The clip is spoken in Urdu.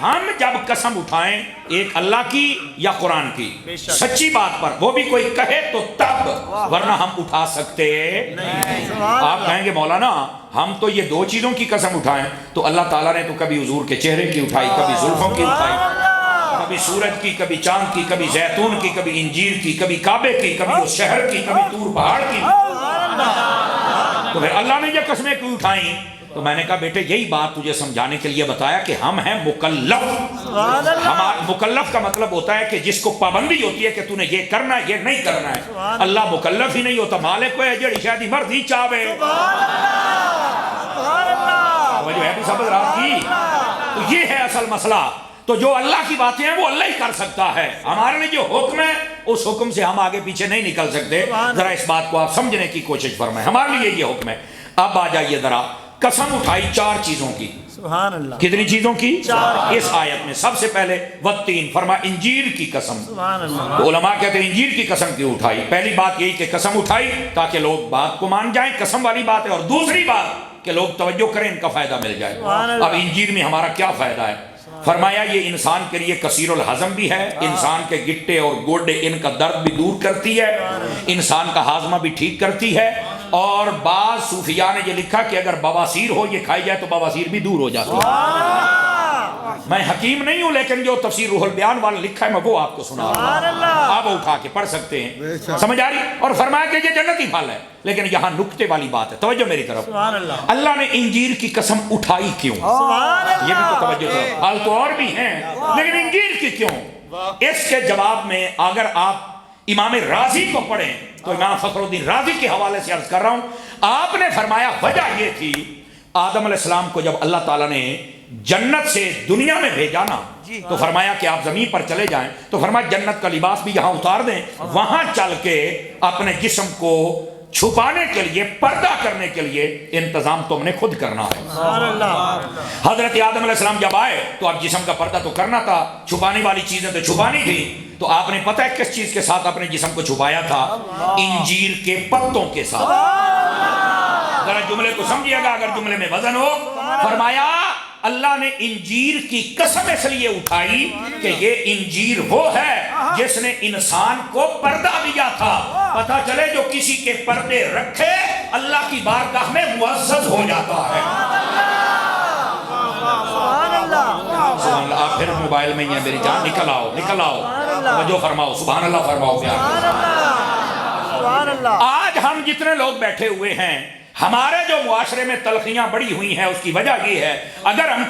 ہم جب قسم اٹھائیں ایک اللہ کی یا قرآن کی سچی بات پر، وہ بھی کوئی کہے تو تب، ورنہ ہم اٹھا سکتے نہیں۔ آپ کہیں گے مولانا ہم تو یہ دو چیزوں کی قسم اٹھائیں، تو اللہ تعالیٰ نے تو کبھی حضور کے چہرے کی اٹھائی، کبھی زلفوں کی اٹھائی، کبھی سورج کی، کبھی چاند کی، کبھی زیتون کی، کبھی انجیر کی، کبھی کعبے کی، کبھی اس شہر کی، کبھی طور پہاڑ کی۔ تو پھر اللہ نے یہ قسمیں کیوں اٹھائیں؟ تو میں نے کہا بیٹے یہی بات تجھے سمجھانے کے لیے بتایا کہ ہم ہیں مکلف۔ مکلف کا مطلب ہوتا ہے کہ جس کو پابندی ہوتی ہے کہ تو نے یہ کرنا ہے، یہ نہیں کرنا ہے۔ اللہ مکلف ہی نہیں ہوتا، مالک کو ہے جڑی شاید مرضی چاہے۔ توجہ ہے بھی سب حضرات کی؟ تو یہ ہے اصل مسئلہ۔ تو جو اللہ کی باتیں ہیں وہ اللہ ہی کر سکتا ہے، ہمارے لیے جو حکم ہے اس حکم سے ہم آگے پیچھے نہیں نکل سکتے۔ ذرا اس بات کو آپ سمجھنے کی کوشش فرمائیں، ہمارے لیے یہ حکم ہے۔ اب آ جائیے ذرا، قسم اٹھائی چار چیزوں کی۔ سبحان اللہ۔ کتنی چیزوں کی؟ اس آیت میں سب سے پہلے والتین فرمایا انجیر کی قسم۔ سبحان اللہ۔ تو علماء کہتے ہیں انجیر کی قسم کیوں اٹھائی؟ پہلی بات یہی کہ قسم اٹھائی تاکہ لوگ بات کو مان جائیں، قسم والی بات ہے، اور دوسری بات کہ لوگ توجہ کریں، ان کا فائدہ مل جائے۔ اب انجیر میں ہمارا کیا فائدہ ہے؟ فرمایا یہ انسان کے لیے کثیر الہضم بھی ہے، انسان کے گٹے اور گوڈے ان کا درد بھی دور کرتی ہے، انسان کا ہاضمہ بھی ٹھیک کرتی ہے، اور بعض صوفیاء نے یہ لکھا کہ اگر بواسیر ہو یہ کھائی جائے تو بواسیر بھی دور ہو جاتی ہے۔ میں حکیم نہیں ہوں لیکن جو تفسیر روح البیان والا لکھا ہے میں وہ آپ کو سنا رہا ہوں، آپ اٹھا کے پڑھ سکتے ہیں، سمجھ آ رہی؟ اور فرمایا کہ یہ جنتی پھل ہے، لیکن یہاں نکتے والی بات ہے، توجہ میری طرف۔ اللہ نے انجیر کی قسم اٹھائی کیوں؟ یہ بھی تو توجہ کرو، پھل تو اور بھی ہیں لیکن انجیر کی کیوں؟ اس کے جواب میں اگر آپ امام رازی کو پڑھیں تو امام فخر الدین رازی کے حوالے سے عرض کر رہا ہوں، آپ نے فرمایا وجہ یہ تھی آدم علیہ السلام کو جب اللہ تعالیٰ نے جنت سے دنیا میں بھیجا نا تو فرمایا کہ آپ زمین پر چلے جائیں، تو فرمایا جنت کا لباس بھی یہاں اتار دیں، وہاں چل کے اپنے جسم کو چھپانے کے لیے، پردہ کرنے کے لیے انتظام تم نے خود کرنا ہے۔ حضرت آدم علیہ السلام جب آئے تو اب جسم کا پردہ تو کرنا تھا، چھپانے والی چیزیں تو چھپانی تھی، تو آپ نے پتہ ہے کس چیز کے ساتھ اپنے جسم کو چھپایا تھا؟ انجیر کے پتوں کے ساتھ۔ ذرا جملے کو سمجھیے گا اگر جملے میں وزن ہو۔ فرمایا اللہ نے انجیر کی قسم اس لیے اٹھائی کہ یہ انجیر وہ ہے جس نے انسان کو پردہ دیا تھا، پتہ چلے جو کسی کے پردے رکھے اللہ کی بارگاہ میں معزز ہو جاتا ہے۔ سبحان اللہ۔ آپ پھر موبائل میں ہی ہیں میری جان، نکل آؤ نکل آؤ، توجہ فرماؤ، سبحان اللہ فرماؤ پیار۔ سبحان اللہ۔ آج ہم جتنے لوگ بیٹھے ہوئے ہیں، ہمارے جو معاشرے میں تلخیاں بڑی ہوئی ہیں اس کی وجہ یہ ہے اگر ہم